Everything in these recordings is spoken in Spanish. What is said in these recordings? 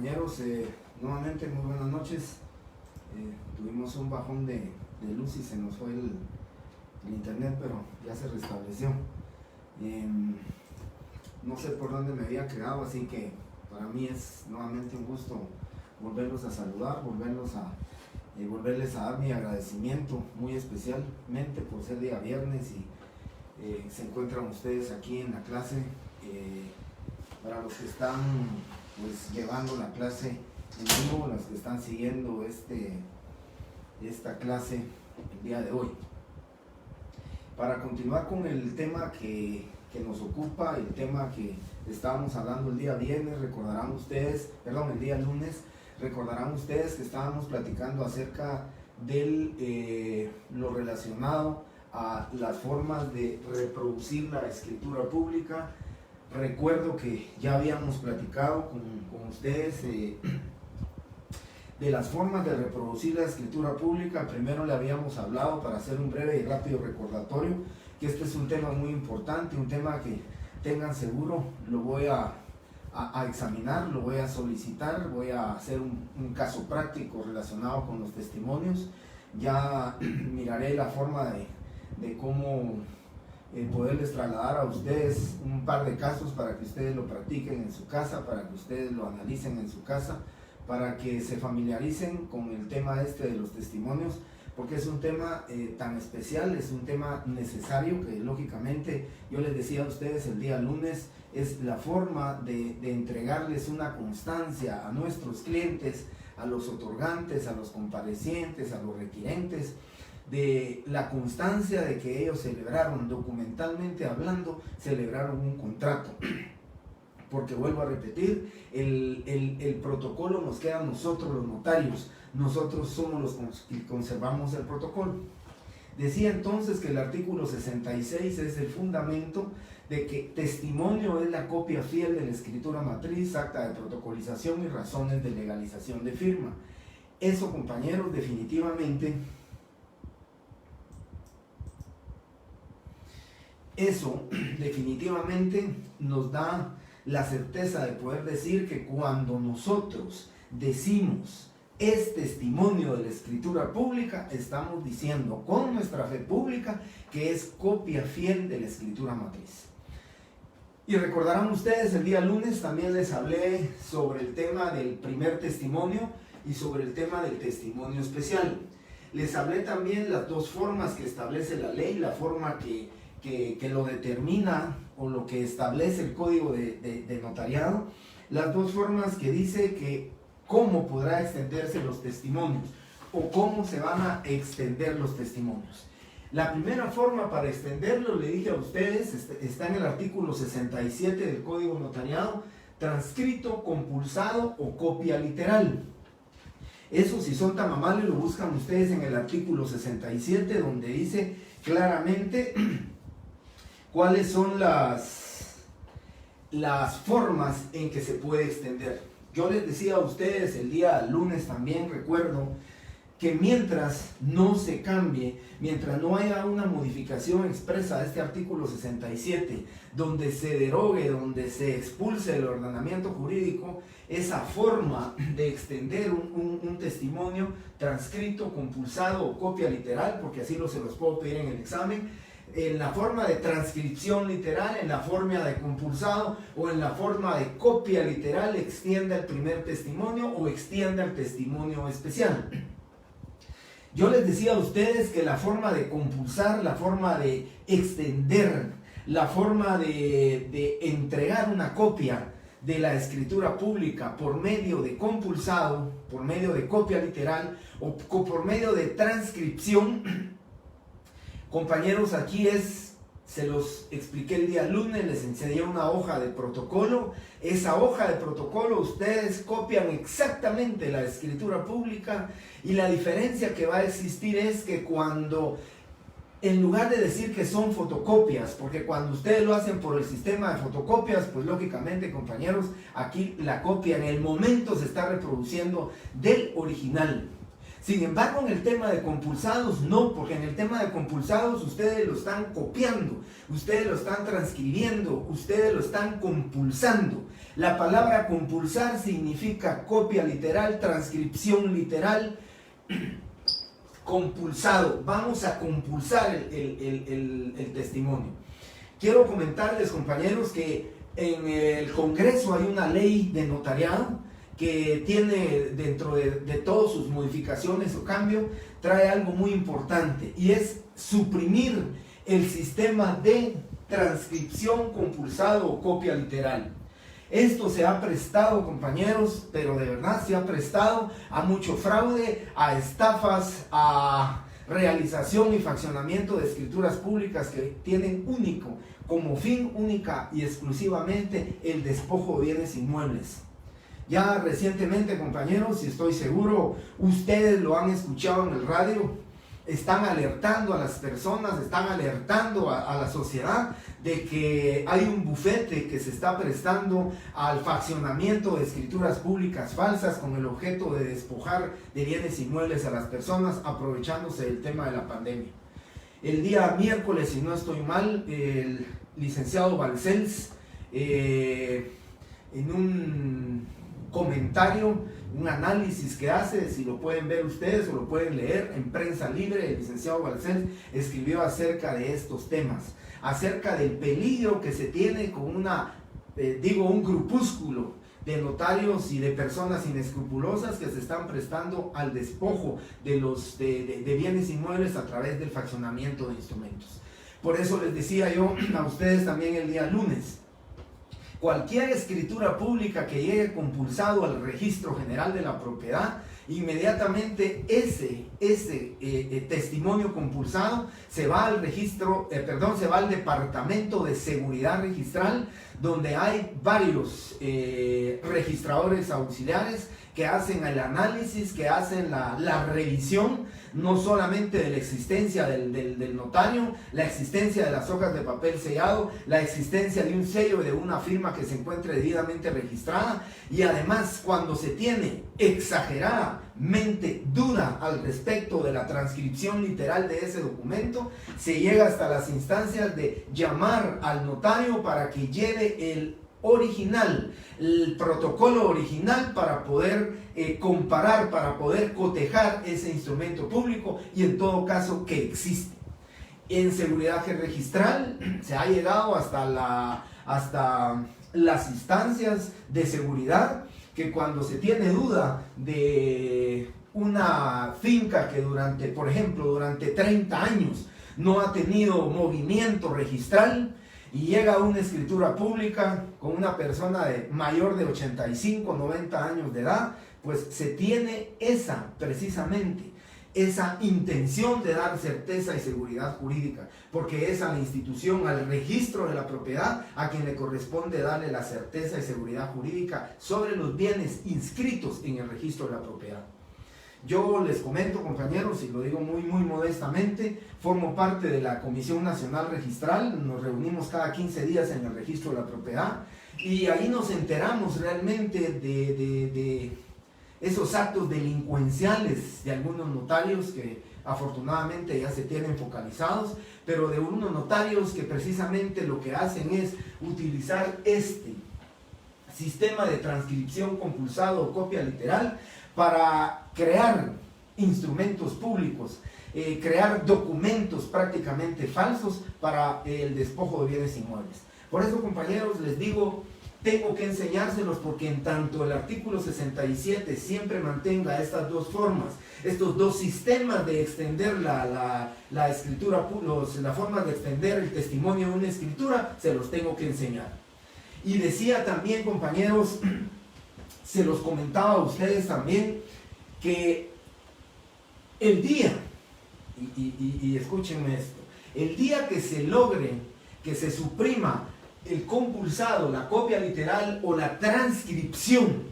compañeros, nuevamente muy buenas noches. Tuvimos un bajón de luz y se nos fue el internet, pero ya se restableció. No sé por dónde me había quedado, así que para mí es nuevamente un gusto volverlos a saludar, volverles a dar mi agradecimiento muy especialmente por ser día viernes y se encuentran ustedes aquí en la clase. Para los que están pues llevando la clase en vivo, los que están siguiendo esta clase el día de hoy. Para continuar con el tema que nos ocupa, el tema que estábamos hablando el día viernes, el día lunes, recordarán ustedes que estábamos platicando acerca de lo relacionado a las formas de reproducir la escritura pública. Recuerdo que ya habíamos platicado con ustedes de las formas de reproducir la escritura pública. Primero le habíamos hablado, para hacer un breve y rápido recordatorio, que este es un tema muy importante, un tema que tengan seguro, lo voy a examinar, lo voy a solicitar, voy a hacer un caso práctico relacionado con los testimonios. Ya miraré la forma de cómo poderles trasladar a ustedes un par de casos para que ustedes lo practiquen en su casa, para que ustedes lo analicen en su casa, para que se familiaricen con el tema de los testimonios, porque es un tema tan especial, es un tema necesario que lógicamente yo les decía a ustedes el día lunes, es la forma de entregarles una constancia a nuestros clientes, a los otorgantes, a los comparecientes, a los requirentes, de la constancia de que ellos celebraron, documentalmente hablando, celebraron un contrato. Porque vuelvo a repetir, el protocolo nos queda a nosotros los notarios, nosotros somos los que conservamos el protocolo. Decía entonces que el artículo 66 es el fundamento de que testimonio es la copia fiel de la escritura matriz, acta de protocolización y razones de legalización de firma. Eso, compañeros, definitivamente nos da la certeza de poder decir que cuando nosotros decimos es testimonio de la escritura pública, estamos diciendo con nuestra fe pública que es copia fiel de la escritura matriz. Y recordarán ustedes, el día lunes también les hablé sobre el tema del primer testimonio y sobre el tema del testimonio especial. Les hablé también las dos formas que establece la ley, la forma que lo determina o lo que establece el código de notariado, las dos formas que dice que cómo podrá extenderse los testimonios o cómo se van a extender los testimonios. La primera forma para extenderlo, le dije a ustedes, está en el artículo 67 del código notariado, transcrito, compulsado o copia literal. Eso, si son tan amables, lo buscan ustedes en el artículo 67, donde dice claramente cuáles son las formas en que se puede extender. Yo les decía a ustedes el día lunes también, recuerdo, que mientras no se cambie, mientras no haya una modificación expresa de este artículo 67, donde se derogue, donde se expulse el ordenamiento jurídico, esa forma de extender un testimonio transcrito, compulsado o copia literal, porque así se los puedo pedir en el examen, en la forma de transcripción literal, en la forma de compulsado o en la forma de copia literal, extienda el primer testimonio o extienda el testimonio especial. Yo les decía a ustedes que la forma de compulsar, la forma de extender, la forma de entregar una copia de la escritura pública por medio de compulsado, por medio de copia literal o por medio de transcripción, compañeros, aquí se los expliqué el día lunes, les enseñé una hoja de protocolo. Esa hoja de protocolo ustedes copian exactamente la escritura pública y la diferencia que va a existir es que cuando, en lugar de decir que son fotocopias, porque cuando ustedes lo hacen por el sistema de fotocopias, pues lógicamente, compañeros, aquí la copia en el momento se está reproduciendo del original. Sin embargo, en el tema de compulsados, no, porque en el tema de compulsados ustedes lo están copiando, ustedes lo están transcribiendo, ustedes lo están compulsando. La palabra compulsar significa copia literal, transcripción literal, compulsado. Vamos a compulsar el testimonio. Quiero comentarles, compañeros, que en el Congreso hay una ley de notariado que tiene dentro de todas sus modificaciones o cambios, trae algo muy importante y es suprimir el sistema de transcripción compulsado o copia literal. Esto se ha prestado, compañeros, pero de verdad se ha prestado a mucho fraude, a estafas, a realización y fraccionamiento de escrituras públicas que tienen como fin única y exclusivamente el despojo de bienes inmuebles. Ya recientemente, compañeros, y estoy seguro, ustedes lo han escuchado en el radio, están alertando a las personas, están alertando a la sociedad de que hay un bufete que se está prestando al faccionamiento de escrituras públicas falsas con el objeto de despojar de bienes inmuebles a las personas, aprovechándose del tema de la pandemia. El día miércoles, si no estoy mal, el licenciado Balcells, en un comentario, un análisis que hace, si lo pueden ver ustedes o lo pueden leer en Prensa Libre, el licenciado Balcells escribió acerca de estos temas, acerca del peligro que se tiene con un grupúsculo de notarios y de personas inescrupulosas que se están prestando al despojo de bienes inmuebles a través del fraccionamiento de instrumentos. Por eso les decía yo a ustedes también el día lunes, cualquier escritura pública que llegue compulsado al registro general de la propiedad, inmediatamente ese testimonio compulsado se va al se va al departamento de seguridad registral, donde hay varios registradores auxiliares que hacen el análisis, que hacen la revisión, no solamente de la existencia del notario, la existencia de las hojas de papel sellado, la existencia de un sello de una firma que se encuentre debidamente registrada, y además cuando se tiene exageradamente duda al respecto de la transcripción literal de ese documento, se llega hasta las instancias de llamar al notario para que lleve el protocolo original para poder comparar, para poder cotejar ese instrumento público y en todo caso que existe. En seguridad registral se ha llegado hasta las instancias de seguridad que cuando se tiene duda de una finca que por ejemplo, durante 30 años no ha tenido movimiento registral, y llega una escritura pública con una persona mayor de 85, 90 años de edad, pues se tiene precisamente esa intención de dar certeza y seguridad jurídica, porque es a la institución, al registro de la propiedad, a quien le corresponde darle la certeza y seguridad jurídica sobre los bienes inscritos en el registro de la propiedad. Yo les comento, compañeros, y lo digo muy modestamente, formo parte de la Comisión Nacional Registral, nos reunimos cada 15 días en el registro de la propiedad y ahí nos enteramos realmente de esos actos delincuenciales de algunos notarios que afortunadamente ya se tienen focalizados, pero de unos notarios que precisamente lo que hacen es utilizar este sistema de transcripción compulsado o copia literal para crear instrumentos públicos, crear documentos prácticamente falsos para el despojo de bienes inmuebles. Por eso, compañeros, les digo, tengo que enseñárselos porque en tanto el artículo 67 siempre mantenga estas dos formas, estos dos sistemas de extender la escritura, la forma de extender el testimonio de una escritura, se los tengo que enseñar. Y decía también, compañeros, se los comentaba a ustedes también, que el día, y escúchenme esto, el día que se logre, que se suprima el compulsado, la copia literal o la transcripción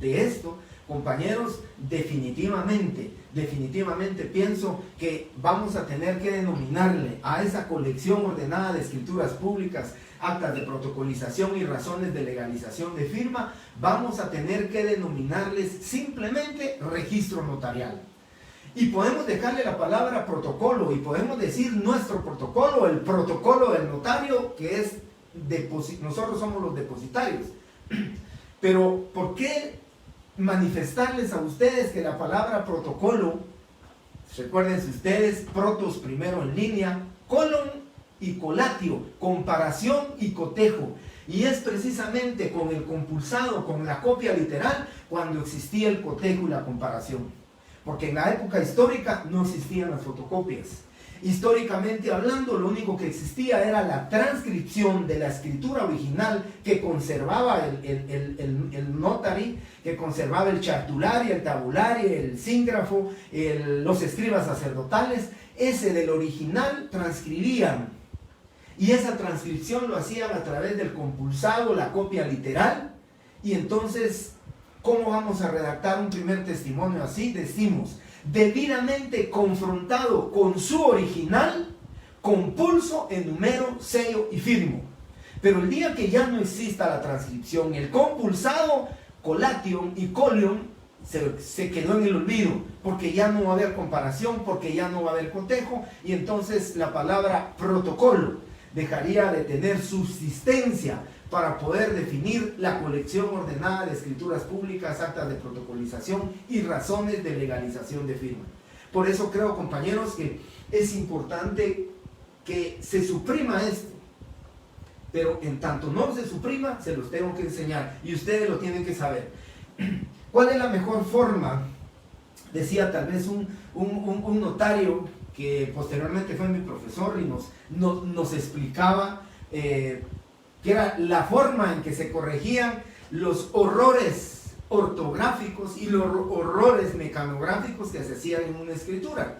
de esto, compañeros, definitivamente pienso que vamos a tener que denominarle a esa colección ordenada de escrituras públicas, actas de protocolización y razones de legalización de firma, vamos a tener que denominarles simplemente registro notarial. Y podemos dejarle la palabra protocolo y podemos decir nuestro protocolo, el protocolo del notario, que es nosotros somos los depositarios. Pero ¿por qué manifestarles a ustedes que la palabra protocolo, recuérdense ustedes, protos primero en línea, colon y colatio, comparación y cotejo? Y es precisamente con el compulsado, con la copia literal, cuando existía el cotejo y la comparación. Porque en la época histórica no existían las fotocopias. Históricamente hablando, lo único que existía era la transcripción de la escritura original que conservaba el notary, que conservaba el chartulario, el tabulario, el sígrafo, los escribas sacerdotales. Ese del original transcribían. Y esa transcripción lo hacían a través del compulsado, la copia literal. Y entonces, ¿cómo vamos a redactar un primer testimonio así? Decimos, debidamente confrontado con su original, compulso, enumero, sello y firmo. Pero el día que ya no exista la transcripción, el compulsado, collation y colion, se quedó en el olvido, porque ya no va a haber comparación, porque ya no va a haber cotejo, y entonces la palabra protocolo dejaría de tener subsistencia para poder definir la colección ordenada de escrituras públicas, actas de protocolización y razones de legalización de firma. Por eso creo, compañeros, que es importante que se suprima esto, pero en tanto no se suprima, se los tengo que enseñar y ustedes lo tienen que saber. ¿Cuál es la mejor forma? Decía tal vez un notario que posteriormente fue mi profesor y nos explicaba que era la forma en que se corregían los horrores ortográficos y los horrores mecanográficos que se hacían en una escritura.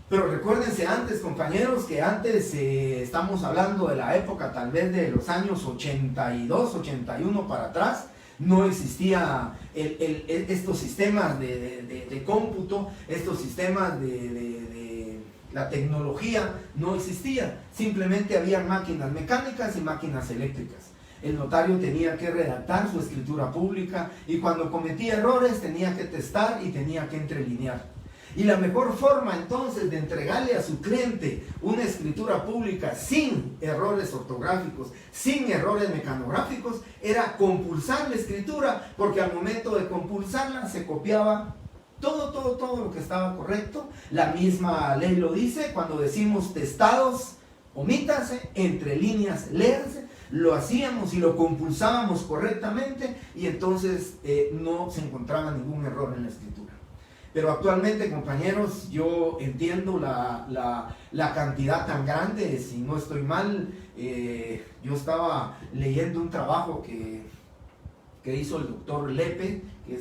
Pero recuérdense antes, compañeros, que antes estamos hablando de la época tal vez de los años 82, 81 para atrás. No existía estos sistemas de cómputo, estos sistemas de la tecnología no existía. Simplemente había máquinas mecánicas y máquinas eléctricas. El notario tenía que redactar su escritura pública y cuando cometía errores tenía que testar y tenía que entrelinear. Y la mejor forma entonces de entregarle a su cliente una escritura pública sin errores ortográficos, sin errores mecanográficos, era compulsar la escritura, porque al momento de compulsarla se copiaba todo lo que estaba correcto. La misma ley lo dice, cuando decimos testados, omítase, entre líneas, léanse. Lo hacíamos y lo compulsábamos correctamente y entonces no se encontraba ningún error en la escritura. Pero actualmente, compañeros, yo entiendo la cantidad tan grande. Si no estoy mal, yo estaba leyendo un trabajo que hizo el doctor Lepe, que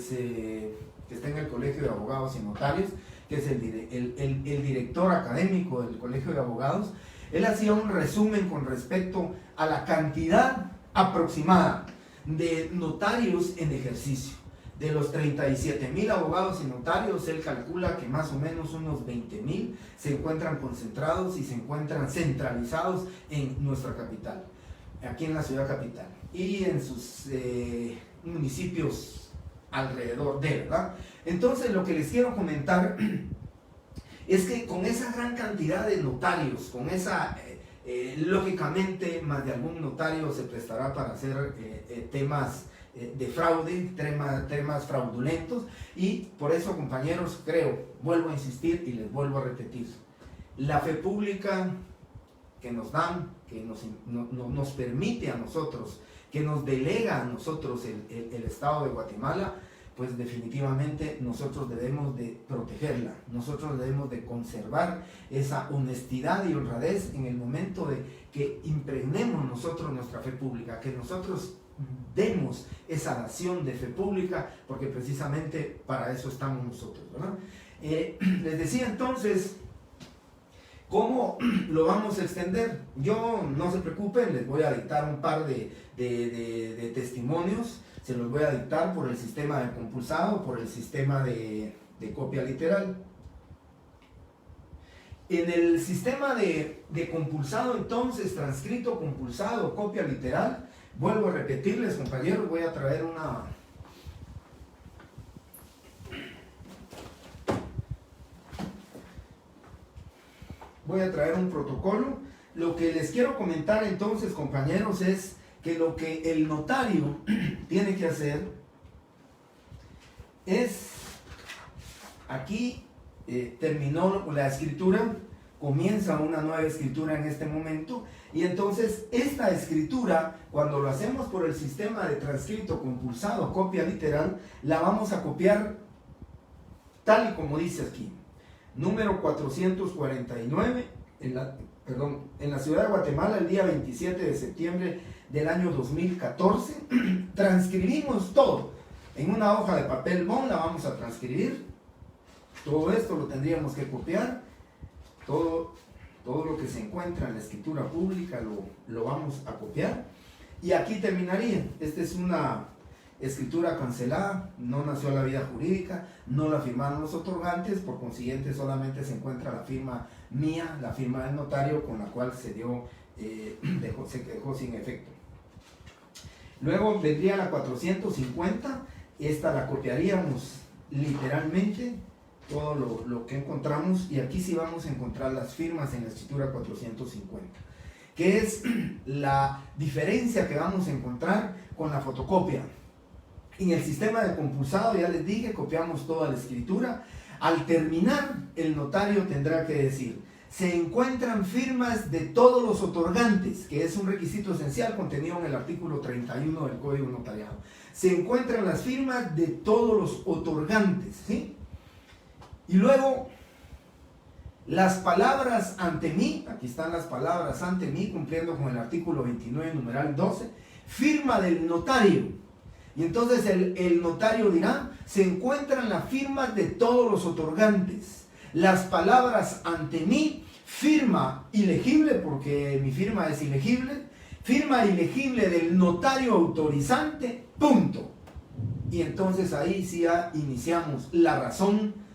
está en el Colegio de Abogados y Notarios, que es el director académico del Colegio de Abogados. Él hacía un resumen con respecto a la cantidad aproximada de notarios en ejercicio. De los 37,000 abogados y notarios, él calcula que más o menos unos 20,000 se encuentran concentrados y se encuentran centralizados en nuestra capital, aquí en la ciudad capital, y en sus municipios alrededor de, ¿verdad? Entonces, lo que les quiero comentar es que con esa gran cantidad de notarios, con esa, lógicamente, más de algún notario se prestará para hacer temas de fraude, temas fraudulentos, y por eso, compañeros, vuelvo a insistir y les vuelvo a repetir, la fe pública que nos dan, que nos permite a nosotros, que nos delega a nosotros el Estado de Guatemala, pues definitivamente nosotros debemos de protegerla, nosotros debemos de conservar esa honestidad y honradez en el momento de que impregnemos nosotros nuestra fe pública, que nosotros demos esa dación de fe pública, porque precisamente para eso estamos nosotros, ¿verdad? Les decía entonces, ¿cómo lo vamos a extender? Yo, no se preocupen, les voy a dictar un par de testimonios, se los voy a dictar por el sistema de compulsado, por el sistema de copia literal. En el sistema de compulsado, entonces, transcrito, compulsado, copia literal, vuelvo a repetirles, compañeros, voy a traer voy a traer un protocolo. Lo que les quiero comentar entonces, compañeros, es que lo que el notario tiene que hacer es, aquí terminó la escritura, comienza una nueva escritura en este momento, y entonces esta escritura, cuando lo hacemos por el sistema de transcrito compulsado, copia literal, la vamos a copiar tal y como dice aquí. Número 449, en la ciudad de Guatemala, el día 27 de septiembre del año 2014, transcribimos todo. En una hoja de papel bond la vamos a transcribir. Todo esto lo tendríamos que copiar. Todo lo que se encuentra en la escritura pública lo vamos a copiar. Y aquí terminaría. Esta es una escritura cancelada, no nació a la vida jurídica, no la firmaron los otorgantes, por consiguiente solamente se encuentra la firma mía, la firma del notario con la cual se dejó sin efecto. Luego vendría la 450, esta la copiaríamos literalmente, todo lo que encontramos, y aquí sí vamos a encontrar las firmas en la escritura 450, que es la diferencia que vamos a encontrar con la fotocopia. En el sistema de compulsado, ya les dije, copiamos toda la escritura. Al terminar, el notario tendrá que decir: se encuentran firmas de todos los otorgantes, que es un requisito esencial contenido en el artículo 31 del Código Notariado. Se encuentran las firmas de todos los otorgantes, ¿sí? Y luego, las palabras ante mí, aquí están las palabras ante mí, cumpliendo con el artículo 29, numeral 12, firma del notario. Y entonces el notario dirá: se encuentran las firmas de todos los otorgantes. Las palabras ante mí, firma ilegible, porque mi firma es ilegible, firma ilegible del notario autorizante, punto. Y entonces ahí sí ya iniciamos la razón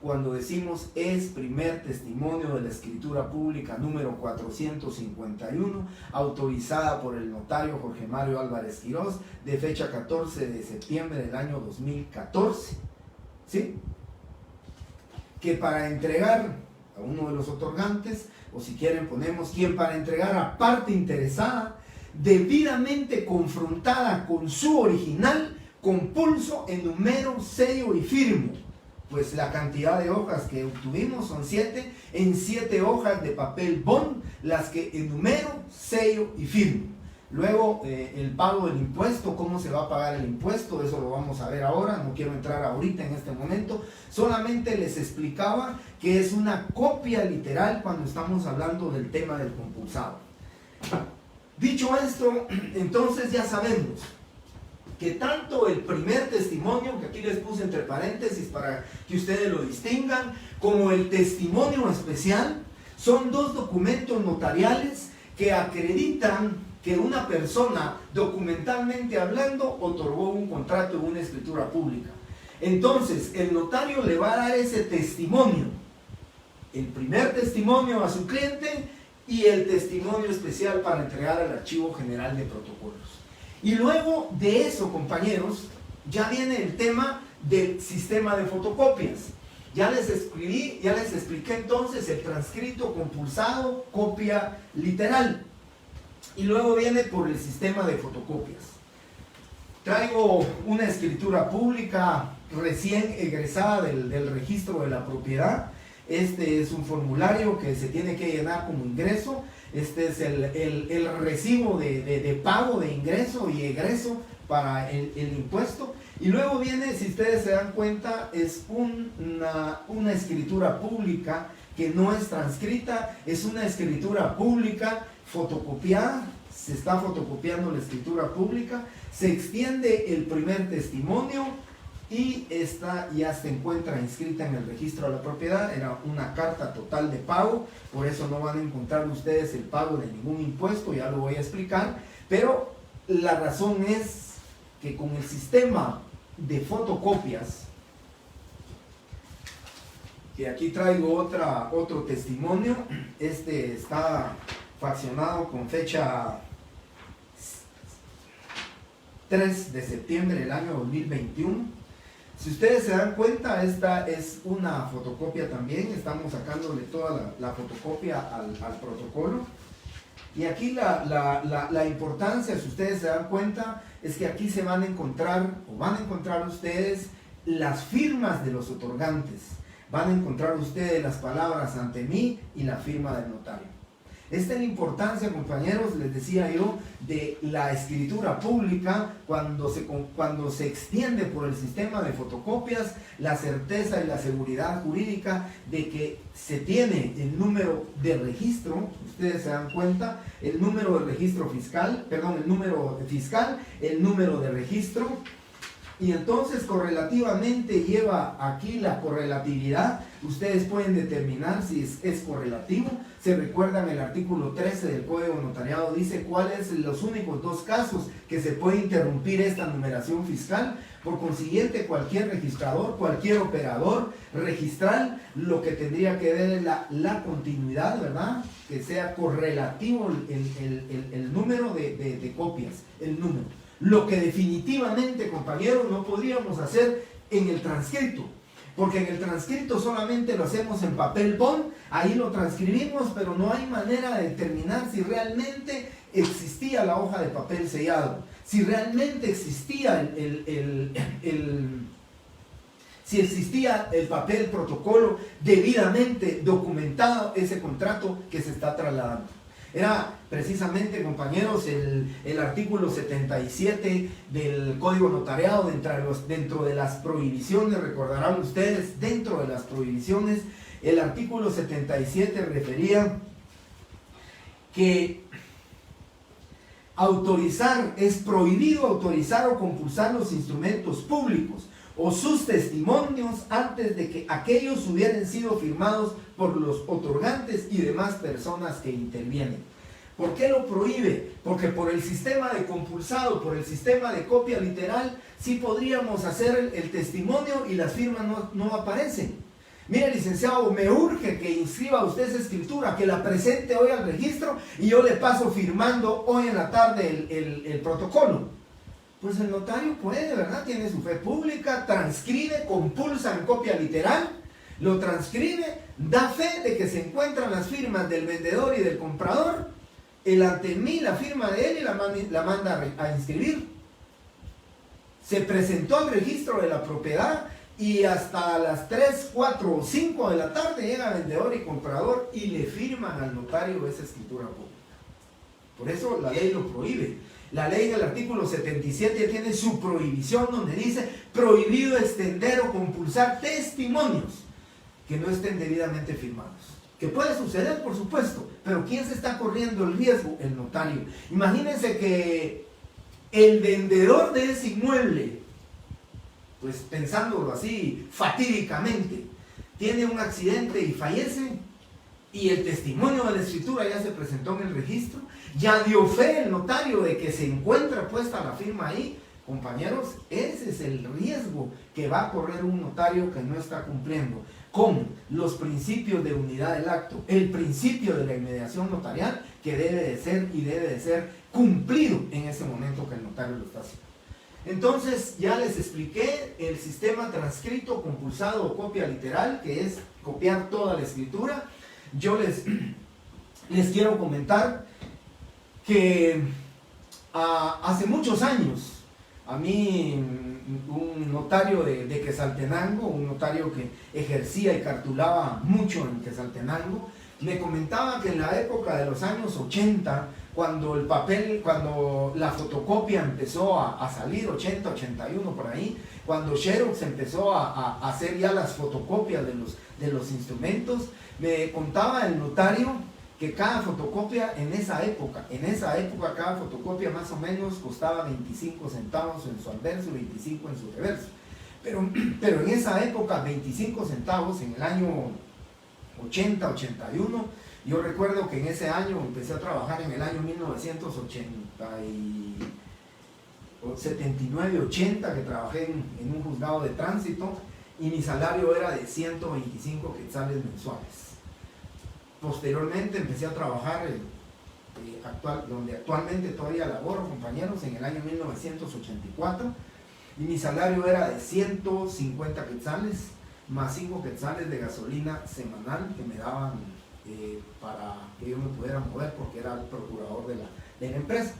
cuando decimos: es primer testimonio de la escritura pública número 451, autorizada por el notario Jorge Mario Álvarez Quirós, de fecha 14 de septiembre del año 2014, ¿sí? Que para entregar a uno de los otorgantes, o si quieren ponemos quien para entregar a parte interesada, debidamente confrontada con su original, con pulso, enumero, sello y firmo. Pues la cantidad de hojas que obtuvimos son 7, en 7 hojas de papel bond, las que enumero, sello y firmo. Luego el pago del impuesto, cómo se va a pagar el impuesto, eso lo vamos a ver ahora, no quiero entrar ahorita en este momento, solamente les explicaba que es una copia literal cuando estamos hablando del tema del compulsado. Dicho esto, entonces ya sabemos que tanto el primer testimonio, que aquí les puse entre paréntesis para que ustedes lo distingan, como el testimonio especial, son dos documentos notariales que acreditan que una persona, documentalmente hablando, otorgó un contrato en una escritura pública. Entonces, el notario le va a dar ese testimonio, el primer testimonio a su cliente y el testimonio especial para entregar al Archivo General de Protocolos. Y luego de eso, compañeros, ya viene el tema del sistema de fotocopias. Ya les expliqué entonces el transcrito compulsado, copia literal. Y luego viene por el sistema de fotocopias. Traigo una escritura pública recién egresada del registro de la propiedad. Este es un formulario que se tiene que llenar como ingreso. Este es el recibo de pago de ingreso y egreso para el impuesto. Y luego viene, si ustedes se dan cuenta, es una escritura pública que no es transcrita, es una escritura pública fotocopiada, se está fotocopiando la escritura pública, se extiende el primer testimonio y esta ya se encuentra inscrita en el registro de la propiedad. Era una carta total de pago, por eso no van a encontrar ustedes el pago de ningún impuesto, ya lo voy a explicar, pero la razón es que con el sistema de fotocopias, que aquí traigo otro testimonio, este está faccionado con fecha 3 de septiembre del año 2021, Si ustedes se dan cuenta, esta es una fotocopia también, estamos sacándole toda la fotocopia al protocolo. Y aquí la importancia, si ustedes se dan cuenta, es que aquí se van a encontrar ustedes las firmas de los otorgantes. Van a encontrar ustedes las palabras ante mí y la firma del notario. Esta es la importancia, compañeros, les decía yo, de la escritura pública cuando se extiende por el sistema de fotocopias, la certeza y la seguridad jurídica de que se tiene el número de registro, ustedes se dan cuenta, el número de registro fiscal, perdón, el número fiscal, el número de registro, y entonces correlativamente lleva aquí la correlatividad. Ustedes pueden determinar si es correlativo. Se recuerdan el artículo 13 del Código Notariado, dice cuáles son los únicos dos casos que se puede interrumpir esta numeración fiscal. Por consiguiente, cualquier registrador, cualquier operador registral, lo que tendría que ver es la continuidad, ¿verdad? Que sea correlativo el número de copias, el número. Lo que definitivamente, compañeros, no podríamos hacer en el transcrito, porque en el transcrito solamente lo hacemos en papel bond, ahí lo transcribimos, pero no hay manera de determinar si realmente existía la hoja de papel sellado, si realmente existía si existía el papel protocolo debidamente documentado, ese contrato que se está trasladando. Era precisamente, compañeros, el artículo 77 del Código Notariado, dentro de las prohibiciones, recordarán ustedes, dentro de las prohibiciones, el artículo 77 refería que es prohibido autorizar o compulsar los instrumentos públicos o sus testimonios antes de que aquellos hubieran sido firmados por los otorgantes y demás personas que intervienen. ¿Por qué lo prohíbe? Porque por el sistema de compulsado, por el sistema de copia literal, sí podríamos hacer el testimonio y las firmas no aparecen. Mire, licenciado, me urge que inscriba usted esa escritura, que la presente hoy al registro y yo le paso firmando hoy en la tarde el protocolo. Pues el notario puede, ¿verdad? Tiene su fe pública, transcribe, compulsa en copia literal, lo transcribe, da fe de que se encuentran las firmas del vendedor y del comprador, el ante mí, la firma de él, y la manda a inscribir. Se presentó al registro de la propiedad y hasta las 3, 4 o 5 de la tarde llega vendedor y comprador y le firman al notario esa escritura pública. Por eso la ley lo prohíbe. La ley del artículo 77 tiene su prohibición donde dice prohibido extender o compulsar testimonios que no estén debidamente firmados. Que puede suceder, por supuesto, pero ¿quién se está corriendo el riesgo? El notario. Imagínense que el vendedor de ese inmueble, pues pensándolo así fatídicamente, tiene un accidente y fallece, y el testimonio de la escritura ya se presentó en el registro, ya dio fe el notario de que se encuentra puesta la firma ahí. Compañeros, ese es el riesgo que va a correr un notario que no está cumpliendo con los principios de unidad del acto, el principio de la inmediación notarial, que debe de ser cumplido en ese momento que el notario lo está haciendo. Entonces ya les expliqué el sistema transcrito, compulsado o copia literal, que es copiar toda la escritura. Yo les quiero comentar que hace muchos años, a mí un notario de Quetzaltenango, un notario que ejercía y cartulaba mucho en Quetzaltenango, me comentaba que en la época de los años 80, cuando la fotocopia empezó a salir, 80, 81 por ahí, cuando Xerox empezó a hacer ya las fotocopias de los instrumentos, me contaba el notario que cada fotocopia en esa época cada fotocopia más o menos costaba 25 centavos en su anverso y 25 en su reverso. Pero en esa época 25 centavos en el año 80, 81, yo recuerdo que en ese año empecé a trabajar en el año 1979-80, que trabajé en un juzgado de tránsito y mi salario era de 125 quetzales mensuales. Posteriormente empecé a trabajar donde actualmente todavía laboro, compañeros, en el año 1984, y mi salario era de 150 quetzales, más 5 quetzales de gasolina semanal que me daban para que yo me pudiera mover porque era el procurador de la empresa.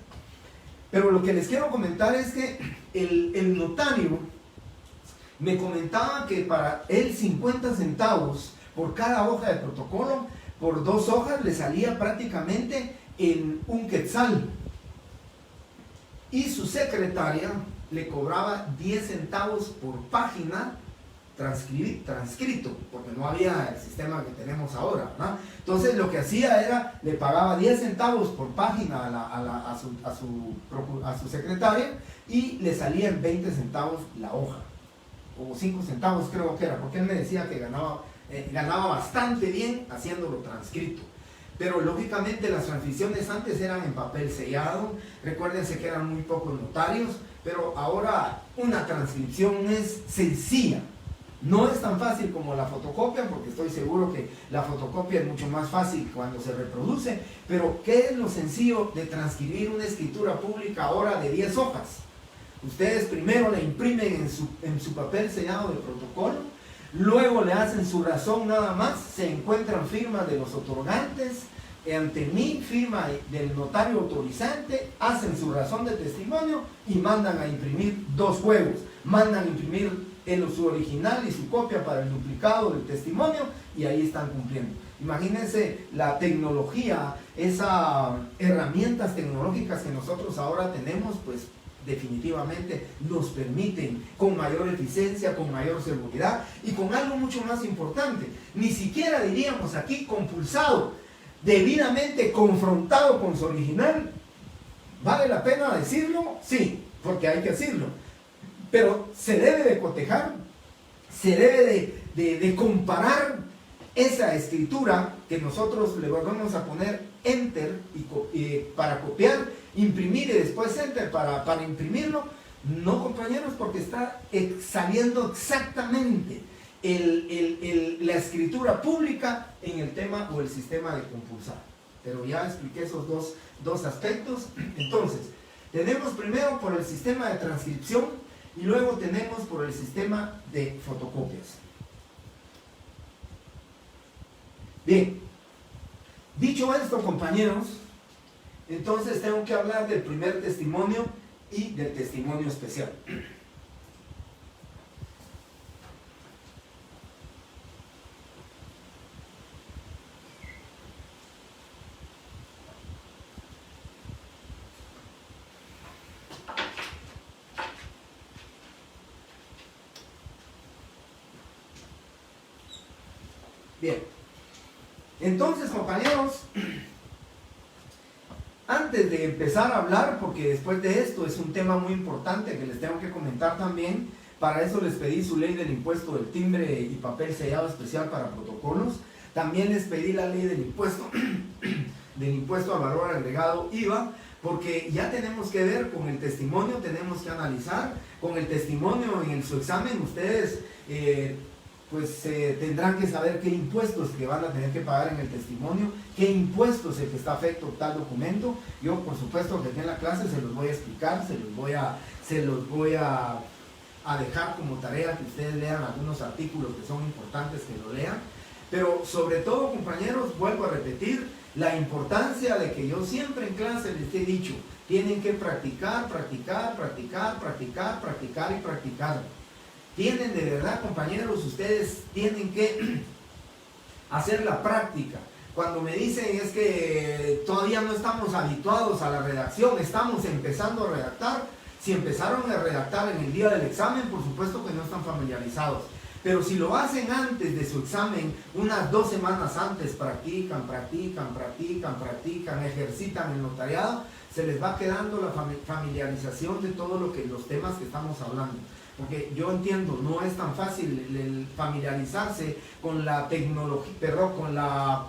Pero lo que les quiero comentar es que el notario me comentaba que para él 50 centavos por cada hoja de protocolo, por 2 hojas le salía prácticamente en 1 quetzal. Y su secretaria le cobraba 10 centavos por página transcrito, porque no había el sistema que tenemos ahora, ¿no? Entonces lo que hacía era, le pagaba 10 centavos por página a su secretaria y le salían 20 centavos la hoja, o 5 centavos creo que era, porque él me decía que ganaba bastante bien haciéndolo transcrito. Pero lógicamente las transcripciones antes eran en papel sellado, recuérdense que eran muy pocos notarios, pero ahora una transcripción es sencilla. No es tan fácil como la fotocopia, porque estoy seguro que la fotocopia es mucho más fácil cuando se reproduce, pero ¿qué es lo sencillo de transcribir una escritura pública ahora de 10 hojas? Ustedes primero la imprimen en su papel sellado de protocolo, luego le hacen su razón nada más, se encuentran firmas de los otorgantes, ante mí, firma del notario autorizante, hacen su razón de testimonio y mandan a imprimir 2 juegos, mandan a imprimir su original y su copia para el duplicado del testimonio y ahí están cumpliendo. Imagínense la tecnología, esas herramientas tecnológicas que nosotros ahora tenemos, pues definitivamente nos permiten con mayor eficiencia, con mayor seguridad y con algo mucho más importante, ni siquiera diríamos aquí compulsado, debidamente confrontado con su original. ¿Vale la pena decirlo? Sí, porque hay que decirlo. Pero se debe de cotejar, se debe de comparar esa escritura que nosotros le vamos a poner enter para copiar, imprimir y después enter para imprimirlo. No, compañeros, porque está saliendo exactamente la escritura pública en el tema o el sistema de compulsar. Pero ya expliqué esos dos aspectos. Entonces, tenemos primero por el sistema de transcripción y luego tenemos por el sistema de fotocopias. Bien, dicho esto, compañeros, entonces tengo que hablar del primer testimonio y del testimonio especial. Bien, entonces, compañeros, antes de empezar a hablar, porque después de esto es un tema muy importante que les tengo que comentar también, para eso les pedí su ley del impuesto del timbre y papel sellado especial para protocolos, también les pedí la ley del impuesto al valor agregado IVA, porque ya tenemos que ver con el testimonio, tenemos que analizar con el testimonio en su examen, ustedes tendrán que saber qué impuestos que van a tener que pagar en el testimonio, qué impuesto es el que está afecto tal documento. Yo, por supuesto, que aquí en la clase se los voy a explicar, se los voy a dejar como tarea que ustedes lean algunos artículos que son importantes que lo lean. Pero sobre todo, compañeros, vuelvo a repetir la importancia de que yo siempre en clase les he dicho, tienen que practicar, practicar, practicar, practicar, practicar y practicar. Tienen de verdad, compañeros, ustedes tienen que hacer la práctica. Cuando me dicen es que todavía no estamos habituados a la redacción, estamos empezando a redactar. Si empezaron a redactar en el día del examen, por supuesto que no están familiarizados. Pero si lo hacen antes de su examen, unas 2 semanas antes, practican, practican, practican, practican, ejercitan el notariado, se les va quedando la familiarización de todos los temas que estamos hablando. Porque yo entiendo, no es tan fácil el familiarizarse con la con la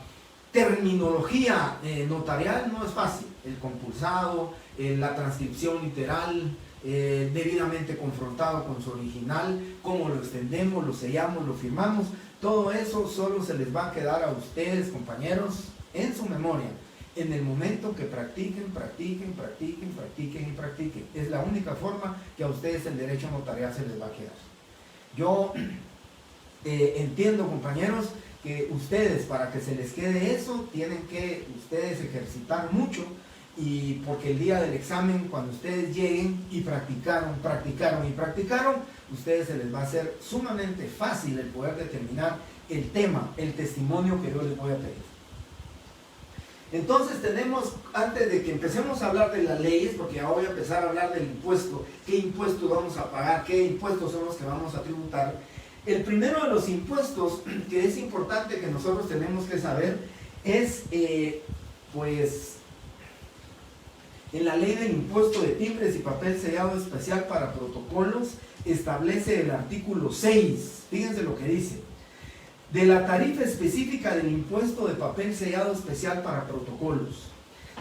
terminología notarial, no es fácil. El compulsado, la transcripción literal, debidamente confrontado con su original, cómo lo extendemos, lo sellamos, lo firmamos, todo eso solo se les va a quedar a ustedes, compañeros, en su memoria. en el momento que practiquen. Es la única forma que a ustedes el derecho notarial se les va a quedar. Yo entiendo, compañeros, que ustedes, para que se les quede eso, tienen que ustedes ejercitar mucho, y porque el día del examen, cuando ustedes lleguen y practicaron, ustedes se les va a hacer sumamente fácil el poder determinar el tema, el testimonio que yo les voy a pedir. Entonces tenemos, antes de que empecemos a hablar de las leyes, porque ya voy a empezar a hablar del impuesto, qué impuestos vamos a pagar, qué impuestos son los que vamos a tributar. El primero de los impuestos que es importante que nosotros tenemos que saber es, pues, en la ley del impuesto de timbres y papel sellado especial para protocolos, establece el artículo 6, fíjense lo que dice: de la tarifa específica del impuesto de papel sellado especial para protocolos.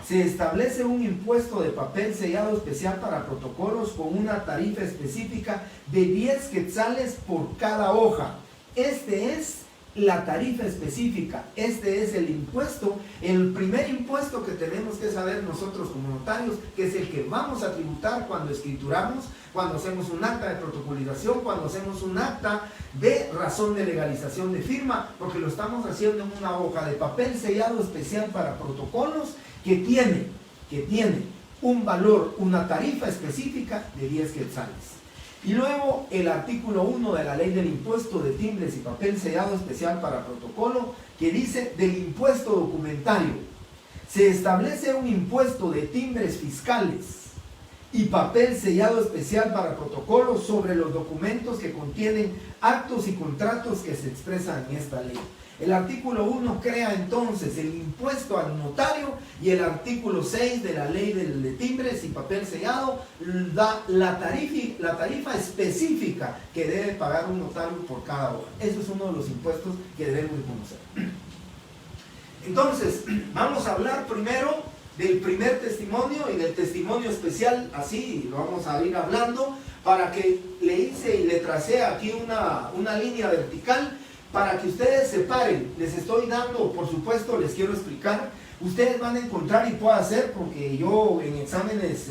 Se establece un impuesto de papel sellado especial para protocolos con una tarifa específica de 10 quetzales por cada hoja. Este es la tarifa específica, este es el impuesto, el primer impuesto que tenemos que saber nosotros como notarios, que es el que vamos a tributar cuando escrituramos, cuando hacemos un acta de protocolización, cuando hacemos un acta de razón de legalización de firma, porque lo estamos haciendo en una hoja de papel sellado especial para protocolos que tiene un valor, una tarifa específica de 10 quetzales. Y luego el artículo 1 de la ley del impuesto de timbres y papel sellado especial para protocolo, que dice del impuesto documentario. Se establece un impuesto de timbres fiscales y papel sellado especial para protocolo sobre los documentos que contienen actos y contratos que se expresan en esta ley. El artículo 1 crea entonces el impuesto al notario, y el artículo 6 de la ley de timbres y papel sellado da la tarifa específica que debe pagar un notario por cada hoja. Eso es uno de los impuestos que debemos de conocer. Entonces, vamos a hablar primero del primer testimonio y del testimonio especial, así lo vamos a ir hablando, para que le hice y le tracé aquí una línea vertical, para que ustedes separen. Les estoy dando, por supuesto, les quiero explicar, ustedes van a encontrar, y puedo hacer, porque yo en exámenes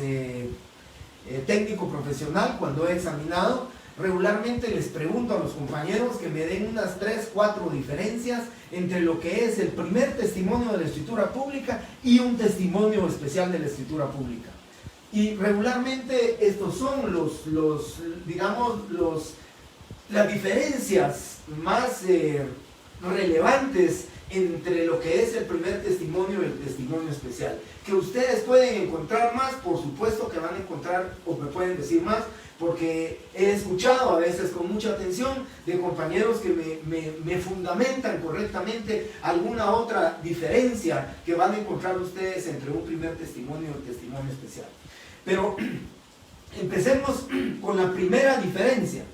técnico profesional, cuando he examinado, regularmente les pregunto a los compañeros que me den unas 3, 4 diferencias entre lo que es el primer testimonio de la escritura pública y un testimonio especial de la escritura pública. Y regularmente estos son las diferencias más relevantes entre lo que es el primer testimonio y el testimonio especial. Que ustedes pueden encontrar más, por supuesto que van a encontrar, o me pueden decir más, porque he escuchado a veces con mucha atención de compañeros que me fundamentan correctamente alguna otra diferencia que van a encontrar ustedes entre un primer testimonio y un testimonio especial. Pero empecemos con la primera diferencia.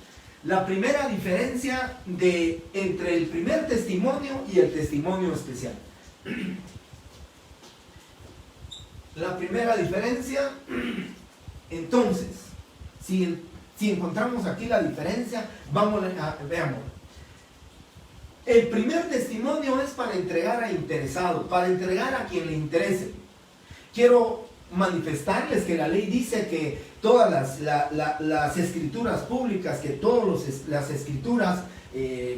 La primera diferencia entre el primer testimonio y el testimonio especial. La primera diferencia, entonces, si encontramos aquí la diferencia, veamos. El primer testimonio es para entregar a interesado, para entregar a quien le interese. Quiero manifestarles que la ley dice que todas las escrituras públicas, que todas las escrituras,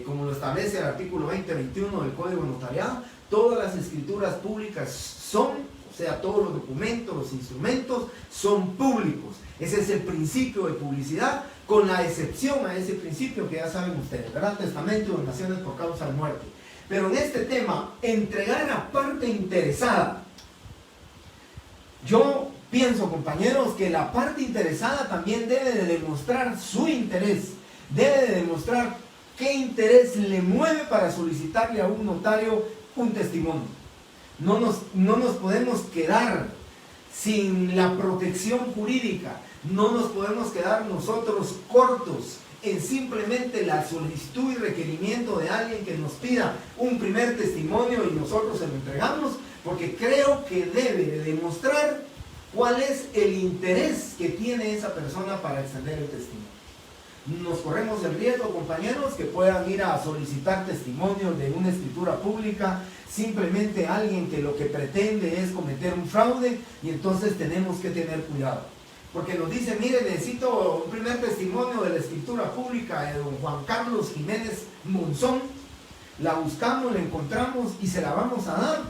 como lo establece el artículo 20-21 del Código Notariado, todas las escrituras públicas son, o sea, todos los documentos, los instrumentos son públicos. Ese es el principio de publicidad, con la excepción a ese principio que ya saben ustedes, ¿verdad? Testamento y donaciones por causa de muerte. Pero en este tema, entregar a parte interesada, yo pienso, compañeros, que la parte interesada también debe de demostrar su interés, debe de demostrar qué interés le mueve para solicitarle a un notario un testimonio. No nos podemos quedar sin la protección jurídica, no nos podemos quedar nosotros cortos en simplemente la solicitud y requerimiento de alguien que nos pida un primer testimonio y nosotros se lo entregamos, porque creo que debe de demostrar cuál es el interés que tiene esa persona para extender el testimonio. nos corremos el riesgo, compañeros, que puedan ir a solicitar testimonio de una escritura pública, simplemente alguien que lo que pretende es cometer un fraude, y entonces tenemos que tener cuidado. Porque nos dice, mire, necesito un primer testimonio de la escritura pública de don Juan Carlos Jiménez Monzón. La buscamos, la encontramos y se la vamos a dar.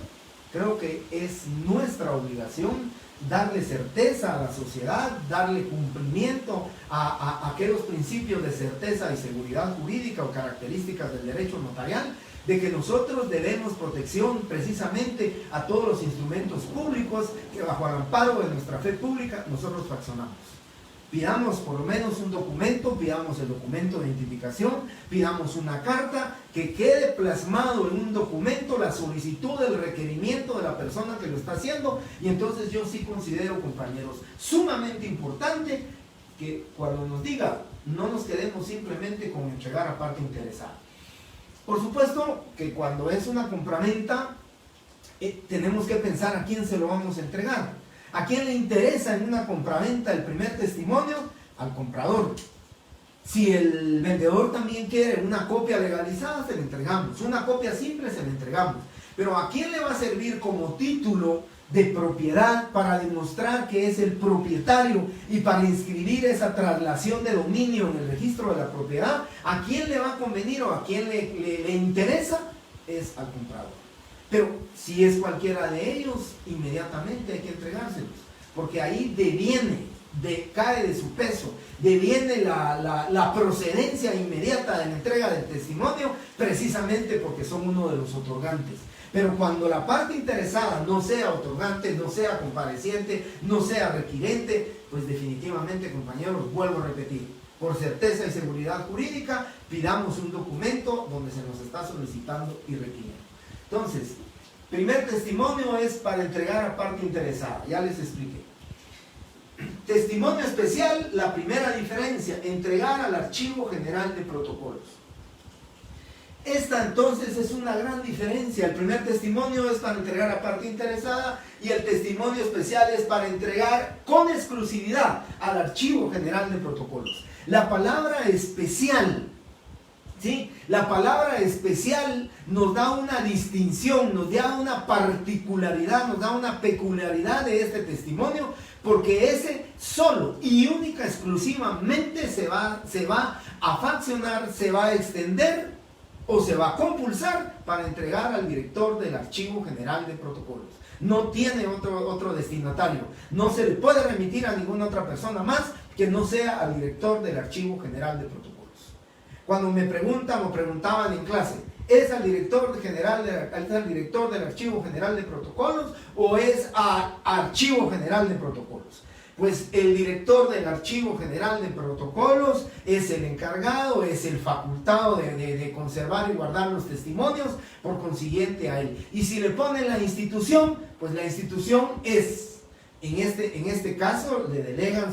Creo que es nuestra obligación darle certeza a la sociedad, darle cumplimiento a aquellos principios de certeza y seguridad jurídica o características del derecho notarial, de que nosotros debemos protección precisamente a todos los instrumentos públicos que bajo el amparo de nuestra fe pública nosotros fraccionamos. Pidamos por lo menos un documento, pidamos el documento de identificación, pidamos una carta, que quede plasmado en un documento la solicitud del requerimiento de la persona que lo está haciendo, y entonces yo sí considero, compañeros, sumamente importante que cuando nos diga, no nos quedemos simplemente con entregar a parte interesada. Por supuesto que cuando es una compraventa, tenemos que pensar a quién se lo vamos a entregar. ¿A quién le interesa en una compraventa el primer testimonio? Al comprador. Si el vendedor también quiere una copia legalizada, se le entregamos. Una copia simple, se le entregamos. Pero ¿a quién le va a servir como título de propiedad para demostrar que es el propietario y para inscribir esa traslación de dominio en el registro de la propiedad? ¿A quién le va a convenir o a quién le interesa? Es al comprador. Pero si es cualquiera de ellos, inmediatamente hay que entregárselos, porque ahí cae de su peso, deviene la procedencia inmediata de la entrega del testimonio, precisamente porque son uno de los otorgantes. Pero cuando la parte interesada no sea otorgante, no sea compareciente, no sea requirente, pues definitivamente, compañeros, vuelvo a repetir, por certeza y seguridad jurídica, pidamos un documento donde se nos está solicitando y requiriendo. Entonces, primer testimonio es para entregar a parte interesada, ya les expliqué. Testimonio especial, la primera diferencia, entregar al Archivo General de Protocolos. Esta entonces es una gran diferencia. El primer testimonio es para entregar a parte interesada y el testimonio especial es para entregar con exclusividad al Archivo General de Protocolos. La palabra especial, ¿sí? La palabra especial nos da una distinción, nos da una particularidad, nos da una peculiaridad de este testimonio, porque ese solo y única exclusivamente se va a faccionar, se va a extender o se va a compulsar para entregar al director del Archivo General de Protocolos. No tiene otro destinatario, no se le puede remitir a ninguna otra persona más que no sea al director del Archivo General de Protocolos. Cuando me preguntan o preguntaban en clase, ¿es al director del Archivo General de Protocolos o es al Archivo General de Protocolos? Pues el director del Archivo General de Protocolos es el encargado, es el facultado de conservar y guardar los testimonios, por consiguiente a él. Y si le ponen la institución, pues la institución es, en este caso, le delegan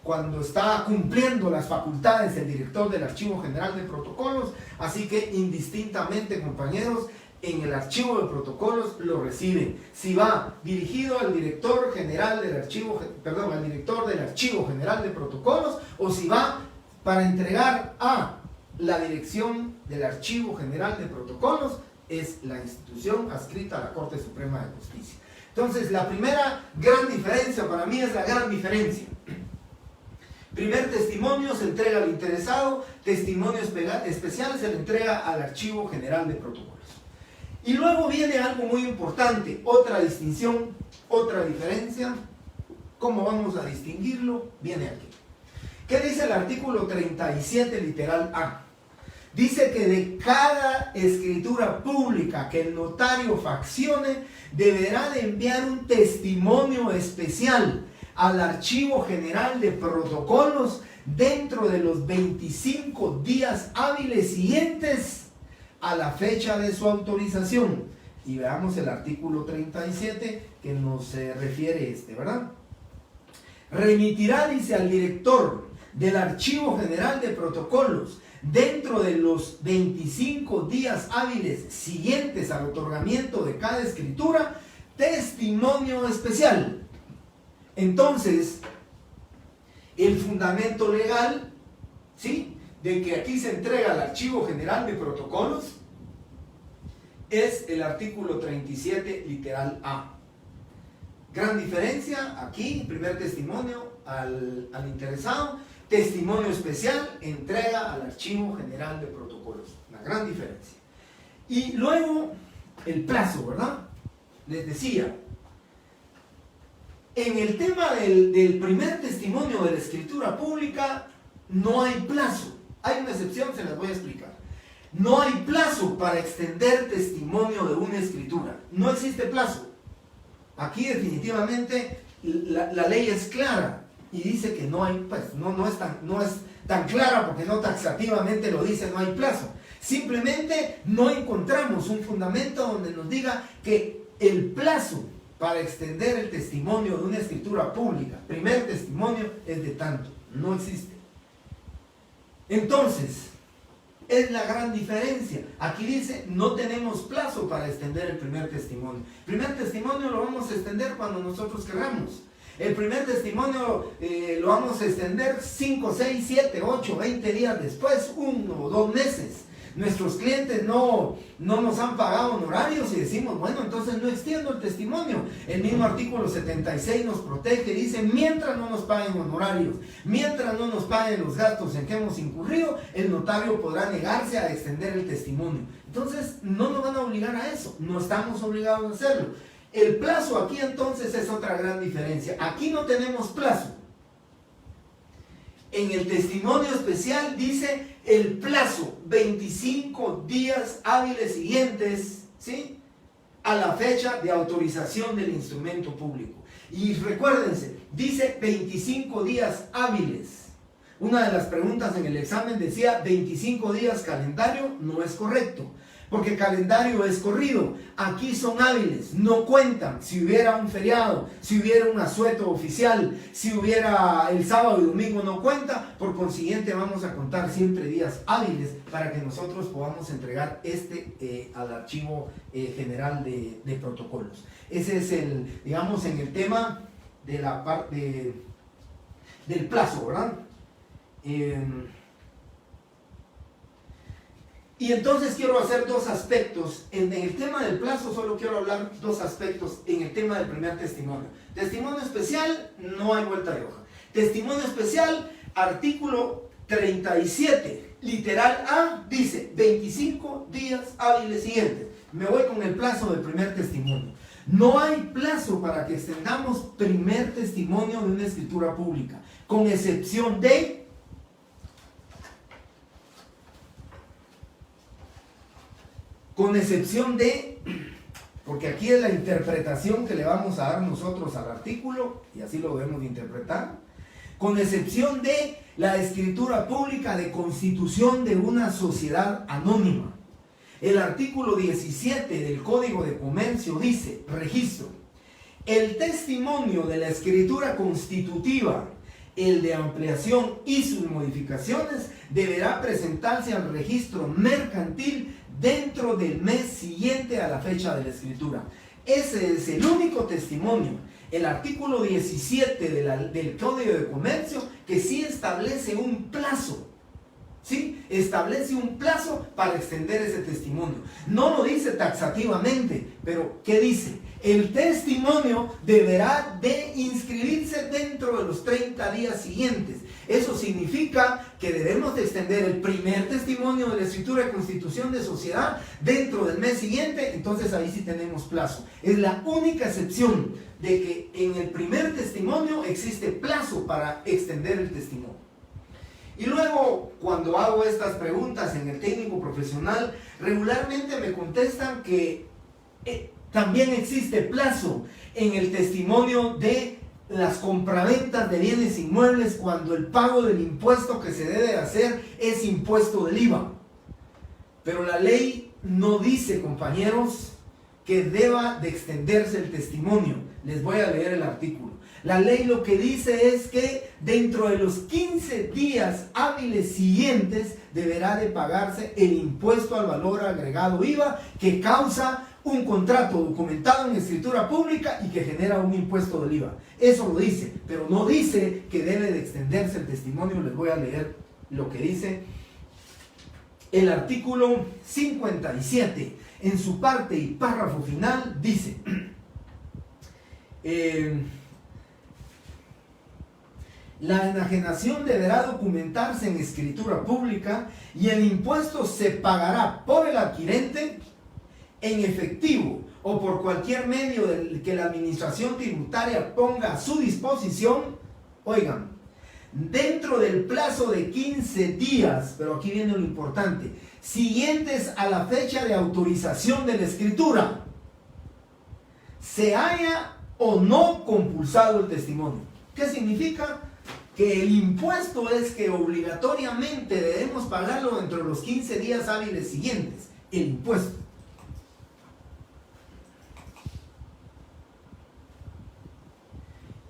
cuando está cumpliendo las facultades del director del Archivo General de Protocolos, así que indistintamente, compañeros, en el Archivo de Protocolos lo reciben. Si va dirigido al director general del Archivo, al director del Archivo General de Protocolos, o si va para entregar a la dirección del Archivo General de Protocolos, es la institución adscrita a la Corte Suprema de Justicia. Entonces, la primera gran diferencia, para mí es la gran diferencia. Primer testimonio se entrega al interesado, testimonio especial se le entrega al Archivo General de Protocolos. Y luego viene algo muy importante, otra distinción, otra diferencia. ¿Cómo vamos a distinguirlo? Viene aquí. ¿Qué dice el artículo 37, literal A? Dice que de cada escritura pública que el notario faccione, deberá de enviar un testimonio especial al Archivo General de Protocolos dentro de los 25 días hábiles siguientes a la fecha de su autorización. Y veamos el artículo 37 que nos refiere ¿verdad? Remitirá, dice, al director del Archivo General de Protocolos dentro de los 25 días hábiles siguientes al otorgamiento de cada escritura, testimonio especial. Entonces, El fundamento legal, ¿sí?, de que aquí se entrega al Archivo General de Protocolos es el artículo 37, literal A. Gran diferencia, aquí, primer testimonio al interesado, testimonio especial, entrega al Archivo General de Protocolos. Una gran diferencia. Y luego, el plazo, ¿verdad? Les decía, en el tema del primer testimonio de la escritura pública, no hay plazo. Hay una excepción, se las voy a explicar. No hay plazo para extender testimonio de una escritura. No existe plazo. Aquí definitivamente la ley es clara y dice que no hay, pues no es tan clara porque no taxativamente lo dice, no hay plazo. Simplemente no encontramos un fundamento donde nos diga que el plazo para extender el testimonio de una escritura pública, primer testimonio, es de tanto. No existe. Entonces, es la gran diferencia. Aquí dice, no tenemos plazo para extender el primer testimonio. El primer testimonio lo vamos a extender cuando nosotros queramos. El primer testimonio lo vamos a extender 5, 6, 7, 8, 20 días después, 1 o 2 meses. Nuestros clientes no nos han pagado honorarios y decimos, bueno, entonces no extiendo el testimonio. El mismo artículo 76 nos protege, dice, mientras no nos paguen honorarios, mientras no nos paguen los gastos en que hemos incurrido, el notario podrá negarse a extender el testimonio. Entonces, no nos van a obligar a eso, no estamos obligados a hacerlo. El plazo aquí entonces es otra gran diferencia. Aquí no tenemos plazo. En el testimonio especial dice el plazo 25 días hábiles siguientes, ¿sí?, a la fecha de autorización del instrumento público. Y recuérdense, dice 25 días hábiles. Una de las preguntas en el examen decía 25 días calendario, no es correcto. Porque calendario es corrido, aquí son hábiles, no cuentan. Si hubiera un feriado, si hubiera un asueto oficial, si hubiera el sábado y domingo, no cuenta. Por consiguiente vamos a contar siempre días hábiles para que nosotros podamos entregar al Archivo General de Protocolos. Ese es digamos, en el tema de la parte del plazo, ¿verdad? Y entonces quiero hacer 2 aspectos. En el tema del plazo solo quiero hablar 2 aspectos en el tema del primer testimonio. Testimonio especial, no hay vuelta de hoja. Testimonio especial, artículo 37, literal A, dice 25 días hábiles siguientes. Me voy con el plazo del primer testimonio. No hay plazo para que extendamos primer testimonio de una escritura pública, con excepción de... porque aquí es la interpretación que le vamos a dar nosotros al artículo, y así lo debemos de interpretar, con excepción de la escritura pública de constitución de una sociedad anónima. El artículo 17 del Código de Comercio dice, registro, el testimonio de la escritura constitutiva, el de ampliación y sus modificaciones, deberá presentarse al registro mercantil dentro del mes siguiente a la fecha de la escritura. Ese es el único testimonio, el artículo 17 del Código de Comercio, que sí establece un plazo. ¿Sí? Establece un plazo para extender ese testimonio. No lo dice taxativamente, pero ¿qué dice? El testimonio deberá de inscribirse dentro de los 30 días siguientes. Eso significa que debemos de extender el primer testimonio de la escritura de constitución de sociedad dentro del mes siguiente. Entonces ahí sí tenemos plazo. Es la única excepción de que en el primer testimonio existe plazo para extender el testimonio. Y luego, cuando hago estas preguntas en el técnico profesional, regularmente me contestan que también existe plazo en el testimonio de las compraventas de bienes inmuebles cuando el pago del impuesto que se debe hacer es impuesto del IVA. Pero la ley no dice, compañeros, que deba de extenderse el testimonio. Les voy a leer el artículo. La ley lo que dice es que dentro de los 15 días hábiles siguientes deberá de pagarse el impuesto al valor agregado IVA que causa un contrato documentado en escritura pública y que genera un impuesto del IVA. Eso lo dice, pero no dice que debe de extenderse el testimonio. Les voy a leer lo que dice el artículo 57. En su parte y párrafo final dice: la enajenación deberá documentarse en escritura pública y el impuesto se pagará por el adquirente en efectivo o por cualquier medio que la administración tributaria ponga a su disposición, oigan, dentro del plazo de 15 días, pero aquí viene lo importante, siguientes a la fecha de autorización de la escritura, se haya o no compulsado el testimonio. ¿Qué significa? Que el impuesto es que obligatoriamente debemos pagarlo dentro de los 15 días hábiles siguientes, el impuesto.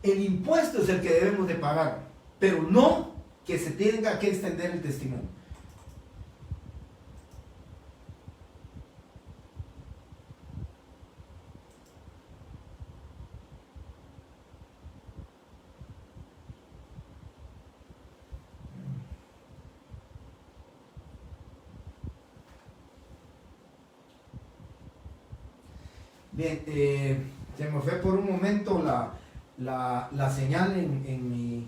El impuesto es el que debemos de pagar, pero no que se tenga que extender el testimonio. Bien, se me fue por un momento la señal en mi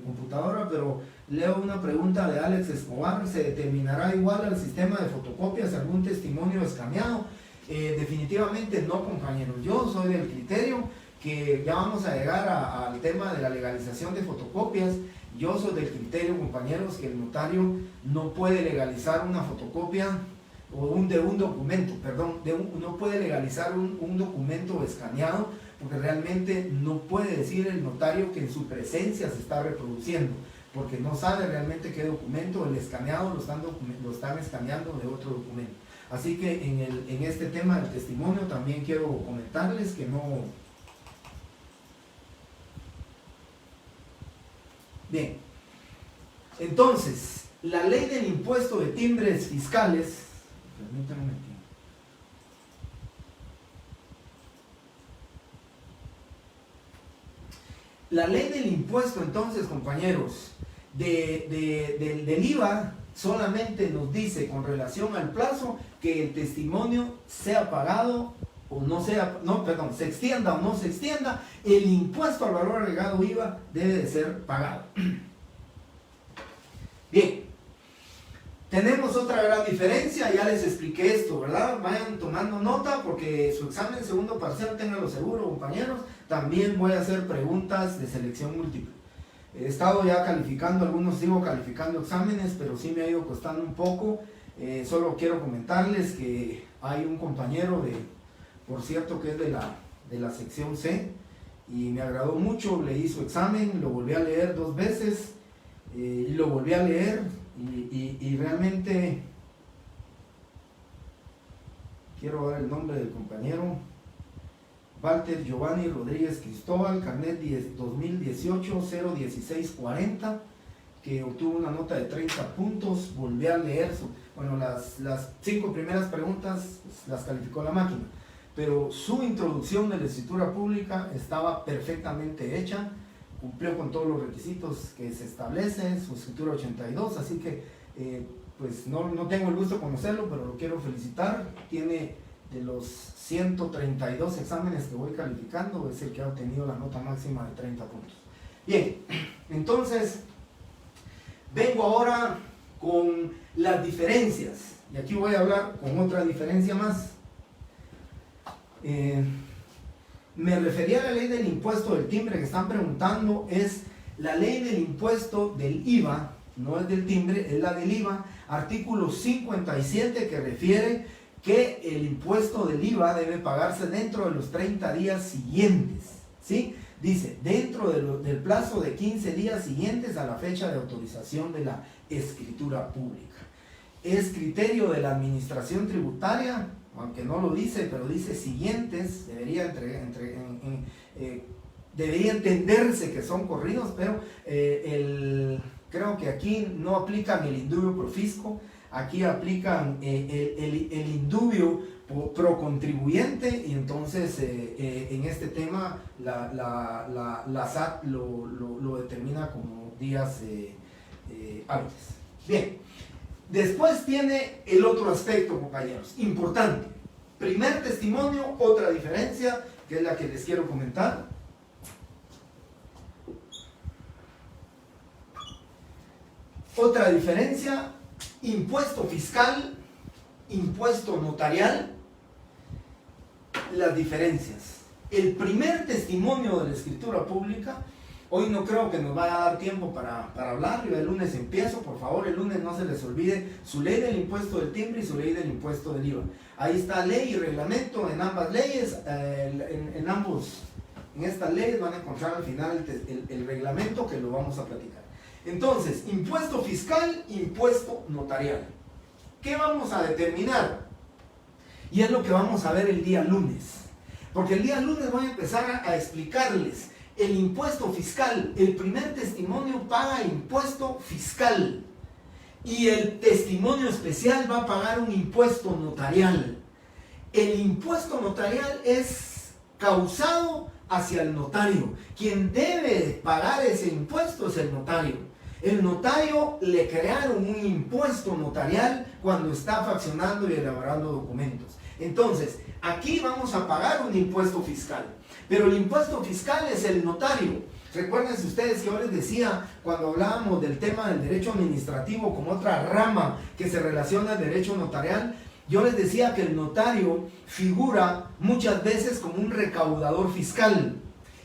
computadora, pero leo una pregunta de Alex Escobar. ¿Se determinará igual al sistema de fotocopias algún testimonio escaneado? Definitivamente no, compañeros. Yo soy del criterio que ya vamos a llegar al tema de la legalización de fotocopias. Yo soy del criterio, compañeros, que el notario no puede legalizar una fotocopia o no puede legalizar un documento escaneado, porque realmente no puede decir el notario que en su presencia se está reproduciendo, porque no sabe realmente qué documento. El escaneado lo están escaneando de otro documento. Así que en este tema del testimonio también quiero comentarles que no. Bien, entonces, la ley del impuesto de timbres fiscales, permítanme un momentito. La ley del impuesto, entonces, compañeros, del IVA solamente nos dice con relación al plazo que el testimonio sea pagado o no sea, se extienda o no se extienda, el impuesto al valor agregado IVA debe de ser pagado. Bien, tenemos otra gran diferencia, ya les expliqué esto, ¿verdad? Vayan tomando nota porque su examen segundo parcial, ténganlo seguro, compañeros. También voy a hacer preguntas de selección múltiple. He estado ya calificando, sigo calificando exámenes, pero sí me ha ido costando un poco. Solo quiero comentarles que hay un compañero por cierto, que es de la sección C, y me agradó mucho. Leí su examen, lo volví a leer 2 veces, y lo volví a leer, y realmente quiero ver el nombre del compañero: Walter Giovanni Rodríguez Cristóbal, carnet 2018-01640, que obtuvo una nota de 30 puntos. Volví a leer las 5 primeras preguntas las calificó la máquina, pero su introducción de la escritura pública estaba perfectamente hecha, cumplió con todos los requisitos que se establecen, su escritura 82, así que pues no tengo el gusto de conocerlo, pero lo quiero felicitar. Tiene, de los 132 exámenes que voy calificando, es el que ha obtenido la nota máxima de 30 puntos. Bien, entonces vengo ahora con las diferencias, y aquí voy a hablar con otra diferencia más. Me refería a la ley del impuesto del timbre que están preguntando. Es la ley del impuesto del IVA, no es del timbre, es la del IVA, artículo 57, que refiere que el impuesto del IVA debe pagarse dentro de los 30 días siguientes, ¿sí? Dice, dentro del plazo de 15 días siguientes a la fecha de autorización de la escritura pública. Es criterio de la administración tributaria, aunque no lo dice, pero dice siguientes, debería entenderse que son corridos, pero creo que aquí no aplican el indubio pro fisco. aquí aplican el indubio pro contribuyente, y entonces en este tema la SAT lo determina como días hábiles. Bien, después tiene el otro aspecto, compañeros, importante. Primer testimonio, otra diferencia, que es la que les quiero comentar. Otra diferencia, impuesto fiscal, impuesto notarial. Las diferencias. El primer testimonio de la escritura pública, hoy no creo que nos vaya a dar tiempo para hablar, yo el lunes empiezo, por favor, el lunes no se les olvide su ley del impuesto del timbre y su ley del impuesto del IVA. Ahí está ley y reglamento en ambas leyes, en estas leyes van a encontrar al final el reglamento, que lo vamos a platicar. Entonces, impuesto fiscal, impuesto notarial. ¿Qué vamos a determinar? Y es lo que vamos a ver el día lunes. Porque el día lunes voy a empezar a explicarles el impuesto fiscal. El primer testimonio paga impuesto fiscal. Y el testimonio especial va a pagar un impuesto notarial. El impuesto notarial es causado hacia el notario. Quien debe pagar ese impuesto es el notario. El notario le crearon un impuesto notarial cuando está faccionando y elaborando documentos. Entonces, aquí vamos a pagar un impuesto fiscal. Pero el impuesto fiscal es el notario. Recuerden ustedes que yo les decía, cuando hablábamos del tema del derecho administrativo como otra rama que se relaciona al derecho notarial, yo les decía que el notario figura muchas veces como un recaudador fiscal.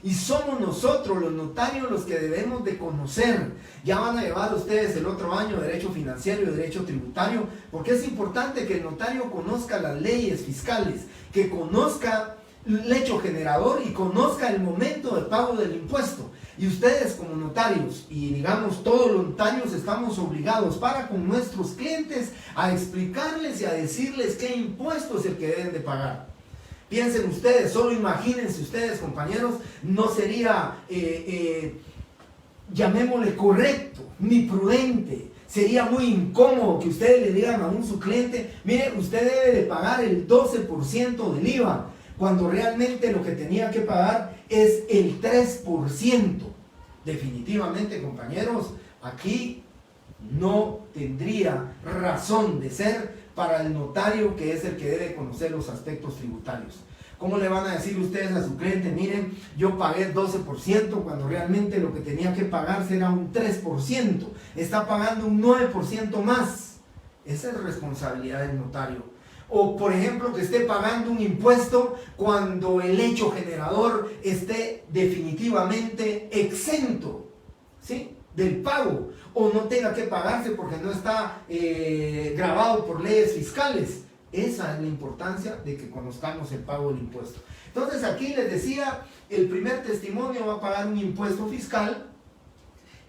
Y somos nosotros, los notarios, los que debemos de conocer. Ya van a llevar ustedes el otro año derecho financiero y derecho tributario, porque es importante que el notario conozca las leyes fiscales, que conozca el hecho generador y conozca el momento de pago del impuesto. Y ustedes como notarios, y digamos todos los notarios, estamos obligados para con nuestros clientes a explicarles y a decirles qué impuesto es el que deben de pagar. Piensen ustedes, solo imagínense ustedes, compañeros, no sería, llamémosle correcto, ni prudente. Sería muy incómodo que ustedes le digan a su cliente, mire, usted debe de pagar el 12% del IVA, cuando realmente lo que tenía que pagar es el 3%. Definitivamente, compañeros, aquí no tendría razón de ser para el notario, que es el que debe conocer los aspectos tributarios. ¿Cómo le van a decir ustedes a su cliente, miren, yo pagué 12% cuando realmente lo que tenía que pagarse era un 3%? Está pagando un 9% más. Esa es responsabilidad del notario. O, por ejemplo, que esté pagando un impuesto cuando el hecho generador esté definitivamente exento, ¿sí?, del pago, o no tenga que pagarse porque no está grabado por leyes fiscales. Esa es la importancia de que conozcamos el pago del impuesto. Entonces, aquí les decía, el primer testimonio va a pagar un impuesto fiscal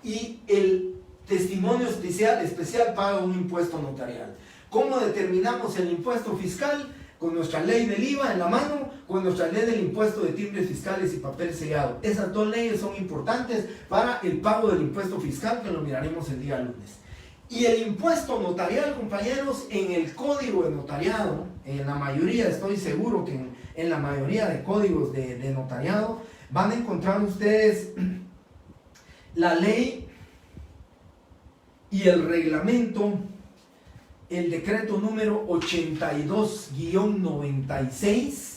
y el testimonio especial paga un impuesto notarial. ¿Cómo determinamos el impuesto fiscal? Con nuestra ley del IVA en la mano, con nuestra ley del impuesto de timbres fiscales y papel sellado. Esas dos leyes son importantes para el pago del impuesto fiscal, que lo miraremos el día lunes. Y el impuesto notarial, compañeros, en el código de notariado, en la mayoría, estoy seguro que en la mayoría de códigos de notariado, van a encontrar ustedes la ley y el reglamento, el decreto número 82-96,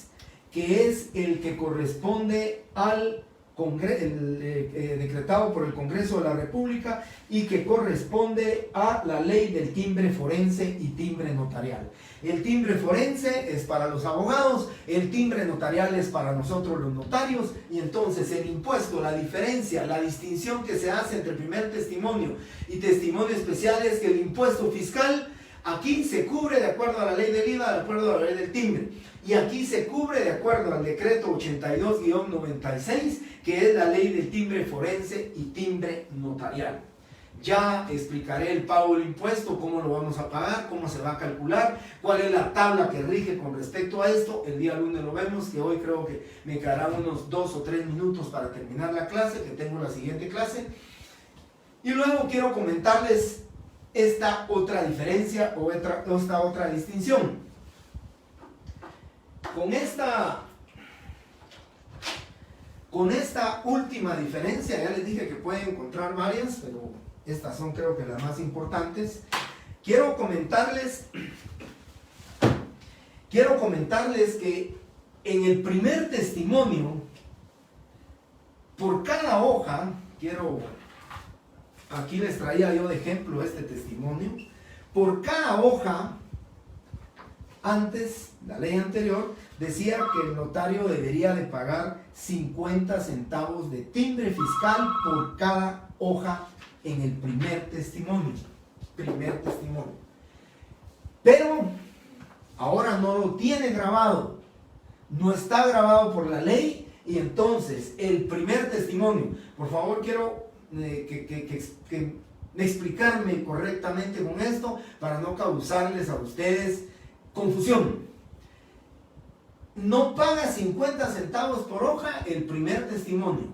que es el que corresponde al decretado por el Congreso de la República y que corresponde a la ley del timbre forense y timbre notarial. El timbre forense es para los abogados, el timbre notarial es para nosotros los notarios, y entonces el impuesto, la diferencia, la distinción que se hace entre primer testimonio y testimonio especial es que el impuesto fiscal aquí se cubre de acuerdo a la ley del IVA, de acuerdo a la ley del timbre. Y aquí se cubre de acuerdo al decreto 82-96, que es la ley del timbre forense y timbre notarial. Ya explicaré el pago del impuesto, cómo lo vamos a pagar, cómo se va a calcular, cuál es la tabla que rige con respecto a esto. El día lunes lo vemos, que hoy creo que me quedarán unos 2 o 3 minutos para terminar la clase, que tengo la siguiente clase. Y luego quiero comentarles esta otra diferencia o esta otra distinción. Con esta última diferencia, ya les dije que pueden encontrar varias, pero estas son creo que las más importantes. Quiero comentarles que en el primer testimonio, por cada hoja, aquí les traía yo de ejemplo este testimonio, por cada hoja, antes, la ley anterior, decía que el notario debería de pagar 50 centavos de timbre fiscal por cada hoja en el primer testimonio. Pero ahora no lo tiene grabado, no está grabado por la ley, y entonces el primer testimonio, por favor quiero explicarme correctamente con esto para no causarles a ustedes confusión. No paga 50 centavos por hoja el primer testimonio,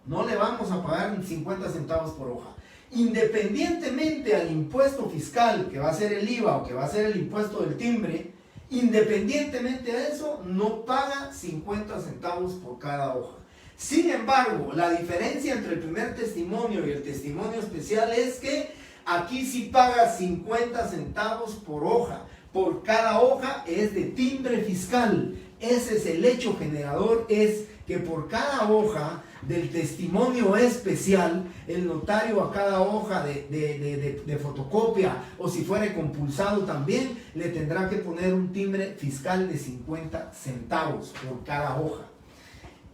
no le vamos a pagar 50 centavos por hoja. Independientemente al impuesto fiscal, que va a ser el IVA o que va a ser el impuesto del timbre, independientemente de eso, no paga 50 centavos por cada hoja. Sin embargo, la diferencia entre el primer testimonio y el testimonio especial es que aquí sí paga 50 centavos por hoja. Por cada hoja es de timbre fiscal. Ese es el hecho generador, es que por cada hoja del testimonio especial, el notario a cada hoja de fotocopia, o si fuera compulsado también, le tendrá que poner un timbre fiscal de 50 centavos por cada hoja.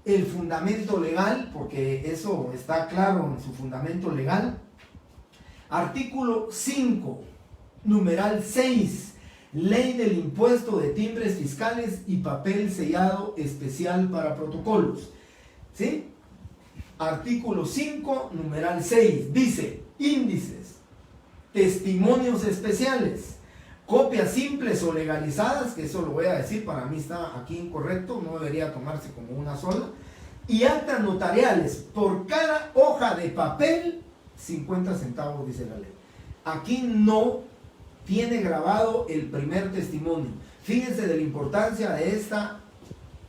El fundamento legal, porque eso está claro en su fundamento legal, artículo 5, numeral 6, Ley del impuesto de timbres fiscales y papel sellado especial para protocolos. ¿Sí? Artículo 5, numeral 6, dice: índices, testimonios especiales, copias simples o legalizadas, que eso lo voy a decir, para mí está aquí incorrecto, no debería tomarse como una sola, y actas notariales, por cada hoja de papel, 50 centavos, dice la ley. Aquí no tiene grabado el primer testimonio. Fíjense de la importancia de esta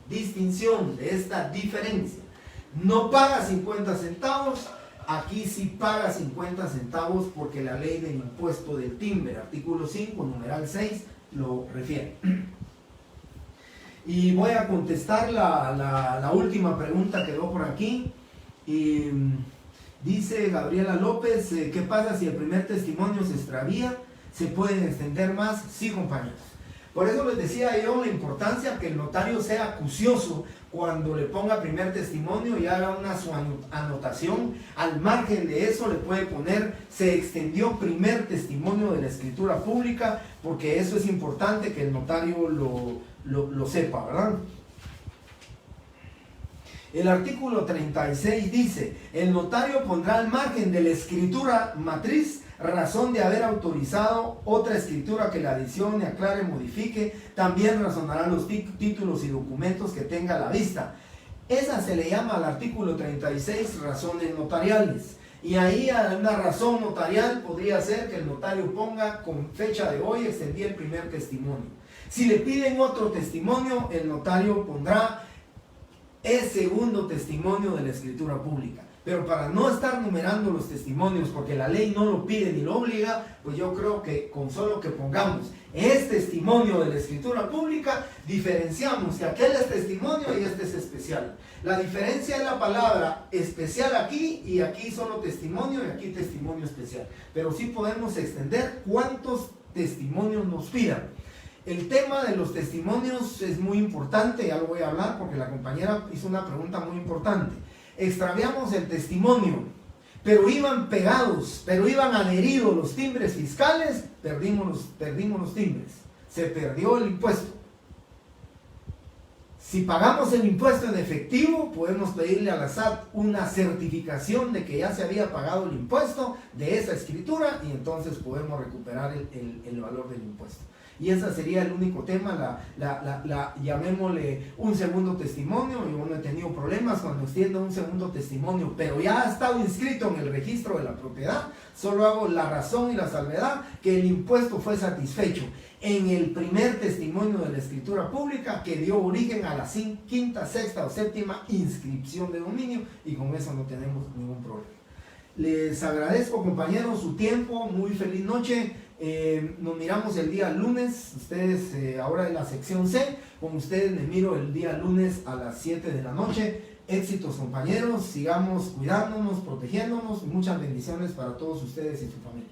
distinción, de esta diferencia. No paga 50 centavos, aquí sí paga 50 centavos porque la ley del impuesto del timbre, artículo 5, numeral 6, lo refiere. Y voy a contestar la última pregunta que quedó por aquí. Y dice Gabriela López, ¿qué pasa si el primer testimonio se extravía? ¿Se pueden extender más? Sí, compañeros. Por eso les decía yo la importancia que el notario sea acucioso cuando le ponga primer testimonio y haga su anotación. Al margen de eso le puede poner: se extendió primer testimonio de la escritura pública, porque eso es importante que el notario lo sepa, ¿verdad? El artículo 36 dice: el notario pondrá al margen de la escritura matriz razón de haber autorizado otra escritura que la adicione, aclare, modifique. También razonará los títulos y documentos que tenga a la vista. Esa se le llama al artículo 36 razones notariales. Y ahí una razón notarial podría ser que el notario ponga: con fecha de hoy extendí el primer testimonio. Si le piden otro testimonio, el notario pondrá: es segundo testimonio de la escritura pública. Pero para no estar numerando los testimonios, porque la ley no lo pide ni lo obliga, pues yo creo que con solo que pongamos es testimonio de la escritura pública, diferenciamos que aquel es testimonio y este es especial. La diferencia es la palabra especial aquí, y aquí solo testimonio y aquí testimonio especial. Pero sí podemos extender cuántos testimonios nos pidan. El tema de los testimonios es muy importante, ya lo voy a hablar porque la compañera hizo una pregunta muy importante. Extraviamos el testimonio, pero iban pegados, pero iban adheridos los timbres fiscales, perdimos los timbres, se perdió el impuesto. Si pagamos el impuesto en efectivo, podemos pedirle a la SAT una certificación de que ya se había pagado el impuesto de esa escritura y entonces podemos recuperar el valor del impuesto. Y ese sería el único tema, llamémosle un segundo testimonio. Yo no he tenido problemas cuando extiendo un segundo testimonio, pero ya ha estado inscrito en el registro de la propiedad. Solo hago la razón y la salvedad que el impuesto fue satisfecho en el primer testimonio de la escritura pública que dio origen a la quinta, sexta o séptima inscripción de dominio, y con eso no tenemos ningún problema. Les agradezco, compañeros, su tiempo. Muy feliz noche. Nos miramos el día lunes. Ustedes ahora en la sección C. Con ustedes me miro el día lunes a las 7 de la noche. Éxitos, compañeros. Sigamos cuidándonos, protegiéndonos. Muchas bendiciones para todos ustedes y su familia.